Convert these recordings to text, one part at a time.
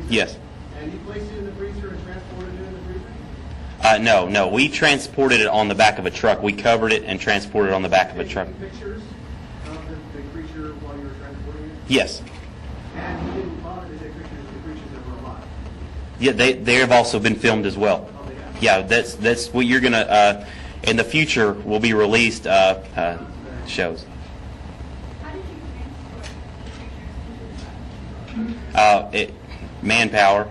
Yes. And you placed it in the freezer and transported it in the freezer? No. We transported it on the back of a truck. We covered it and transported it on the back of a truck. Did you take pictures of the creature while you were transporting it? Yes. And you didn't bother to take pictures of the creatures that were alive? Yeah, they have also been filmed as well. Oh, they have? Yeah, that's what you're gonna in the future will be released shows. How did you transport the creatures into the Manpower.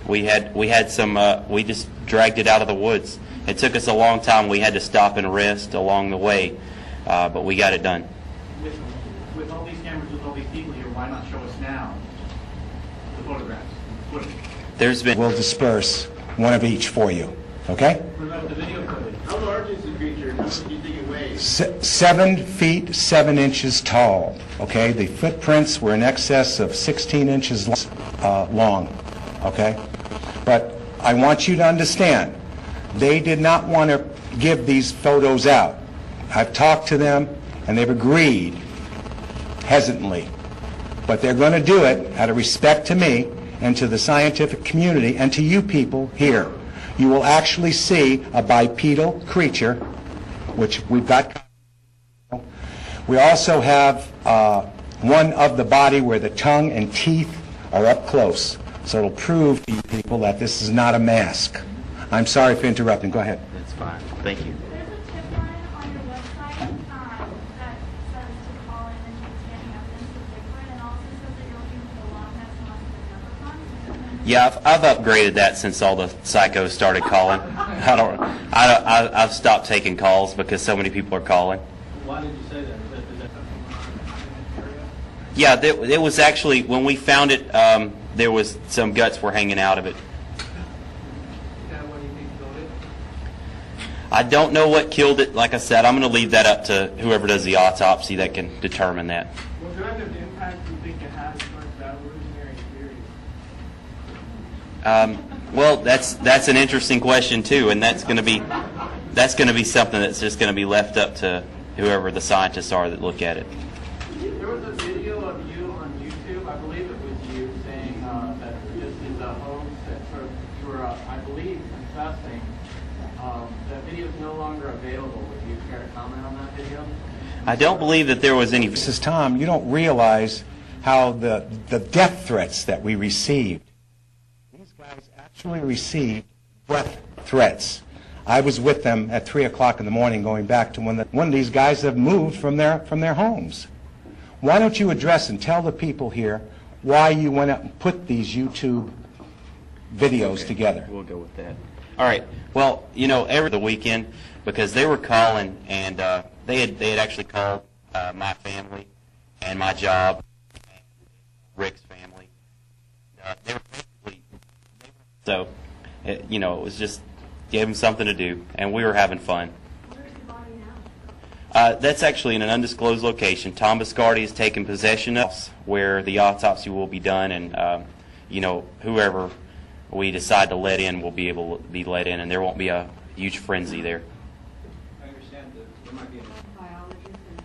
We had some. We just dragged it out of the woods. It took us a long time. We had to stop and rest along the way, but we got it done. With all these cameras, with all these people here, why not show us now the photographs? There's been. We'll disperse one of each for you. Okay? What about the video footage? How large is the creature? How much do you think it weighs? 7 feet 7 inches tall. Okay? The footprints were in excess of 16 inches long. Okay? But I want you to understand, they did not want to give these photos out. I've talked to them, and they've agreed, hesitantly. But they're going to do it out of respect to me and to the scientific community and to you people here. You will actually see a bipedal creature, which we've got. We also have one of the body where the tongue and teeth are up close. So it'll prove to you people that this is not a mask. I'm sorry for interrupting. Go ahead. That's fine. Thank you. There's a tip line on your website that says to call in and getting evidence of Bigfoot, and also says that you're looking for the Loch Ness Monster Leprechaun. Yeah, I've upgraded that since all the psychos started calling. I've stopped taking calls because so many people are calling. Why did you say that? Is that Yeah, it was actually when we found it. There was some guts were hanging out of it. What do you think killed it? I don't know what killed it. Like I said, I'm going to leave that up to whoever does the autopsy that can determine that. What kind of impact do you think it had as far as that evolutionary theory? Well, that's an interesting question too, and that's going to be something that's just going to be left up to whoever the scientists are that look at it. There was a video of you on YouTube, I believe it was you, saying that this is a hoax, that sort of you were, I believe, confessing. That video is no longer available. Would you care to comment on that video? I don't believe that there was any. This is Tom. You don't realize how the death threats that we received. These guys actually received death threats. I was with them at 3 o'clock in the morning going back to when one of these guys have moved from their homes. Why don't you address and tell the people here why you went out and put these YouTube videos together? We'll go with that. All right. Well, every the weekend, because they were calling, and they had actually called my family and my job, and Rick's family. They were basically so, it was just gave them something to do, and we were having fun. Where's the body now? That's actually in an undisclosed location. Tom Biscardi has taken possession of where the autopsy will be done, and whoever we decide to let in will be able to be let in, and there won't be a huge frenzy there. I understand that there might be a Biologist and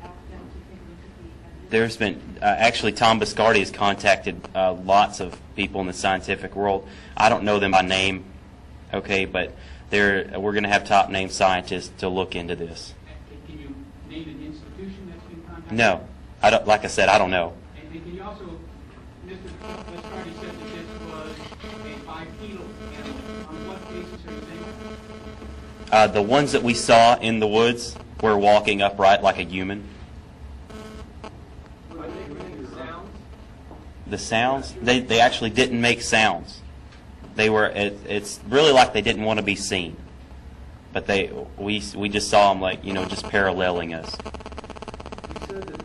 asked them to take a look at the evidence. There's been actually Tom Biscardi has contacted lots of people in the scientific world. I don't know them by name, okay, but we're going to have top name scientists to look into this. Can you name an institution that's been contacted? No, I don't. Like I said, I don't know. And can you also, Mr. Biscardi said that this was a bipedal animal. On what basis are you saying that? The ones that we saw in the woods were walking upright like a human. Were they making sounds? The sounds, they actually didn't make sounds. They were. It's really like they didn't want to be seen. But we just saw them like just paralleling us. You said that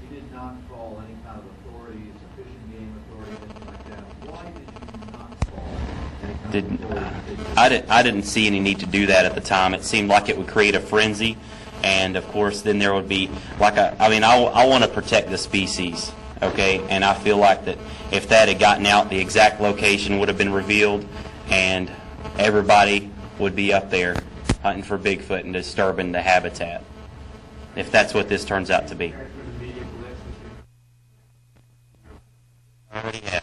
you did not call any kind of authorities, a fish and game authority, anything like that. Why did you not call? I didn't see any need to do that at the time. It seemed like it would create a frenzy, and of course then there would be I want to protect the species, okay? And I feel like that if that had gotten out, the exact location would have been revealed, and everybody would be up there hunting for Bigfoot and disturbing the habitat, if that's what this turns out to be. Already has.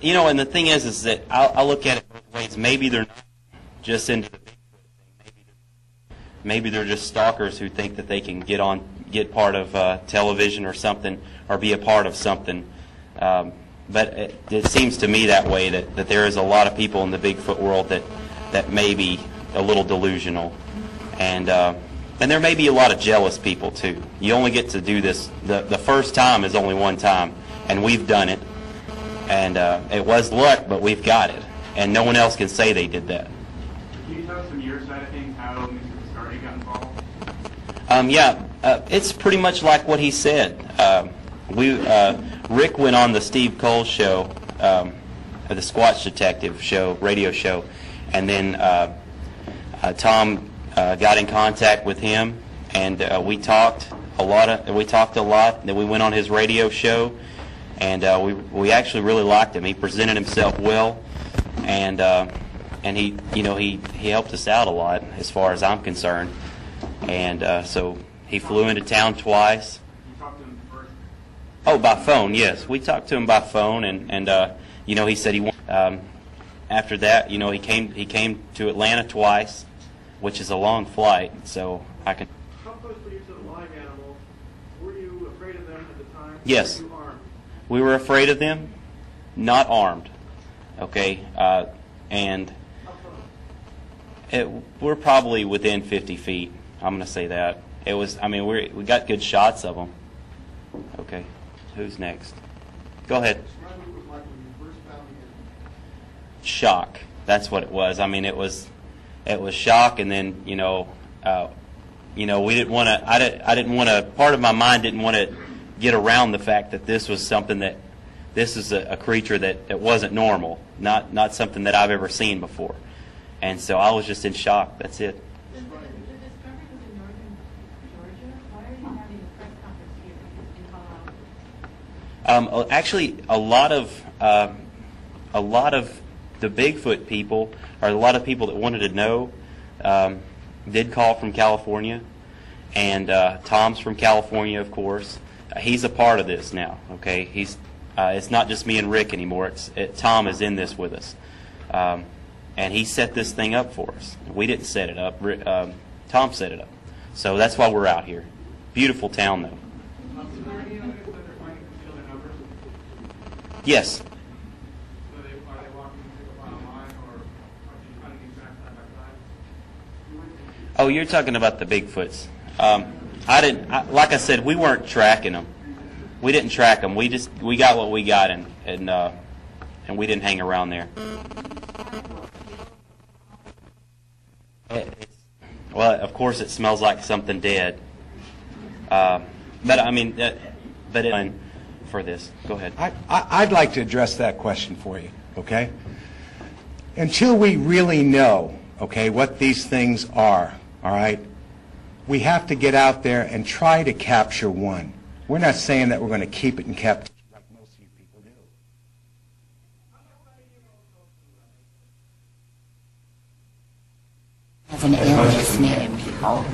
you know, and the thing is that I look at it both ways. Maybe they're not just into the Bigfoot thing. Maybe they're just stalkers who think that they can get part of television or something, or be a part of something. But it seems to me that way, that there is a lot of people in the Bigfoot world that may be a little delusional, and there may be a lot of jealous people too. You only get to do this, the first time is only one time, and we've done it, and it was luck, but we've got it, and no one else can say they did that. Can you tell us from your side of things how Mr. Piscardi got involved? Yeah, it's pretty much like what he said. Rick went on the Steve Cole show, the Squatch Detective show, radio show, and then Tom got in contact with him, and we talked a lot. Then we went on his radio show, and we actually really liked him. He presented himself well, and he, you know, he helped us out a lot as far as I'm concerned, and so he flew into town twice. Oh, by phone, yes. We talked to him by phone, and you know, he said he after that, you know, he came to Atlanta twice, which is a long flight, so I can. How close were you to the live animals? Were you afraid of them at the time? Yes. Were you armed? We were afraid of them, not armed. Okay, and we're probably within 50 feet. I'm going to say that. It was. I mean, we got good shots of them. Okay. Who's next? Go ahead. Describe what it was like when you first found the Shock. That's what it was. I mean, it was shock, and then we didn't want to. I didn't want to. Part of my mind didn't want to get around the fact that this was something that this is a creature that wasn't normal, not something that I've ever seen before, and so I was just in shock. That's it. The discovery was in northern Georgia. Why are you having a press conference here in Palo Alto? Actually, a lot of the Bigfoot people, or a lot of people that wanted to know, did call from California, and Tom's from California, of course. He's a part of this now. Okay, it's not just me and Rick anymore. Tom is in this with us, and he set this thing up for us. We didn't set it up. Tom set it up, so that's why we're out here. Beautiful town, though. Yes. Oh, you're talking about the Bigfoots. Like I said, we weren't tracking them. We didn't track them. We got what we got, and we didn't hang around there. Well, of course, it smells like something dead. But I mean, for this, go ahead. I'd like to address that question for you, okay? Until we really know, okay, what these things are, all right, we have to get out there and try to capture one. We're not saying that we're going to keep it in captivity like most of you people do. As an illness, native people.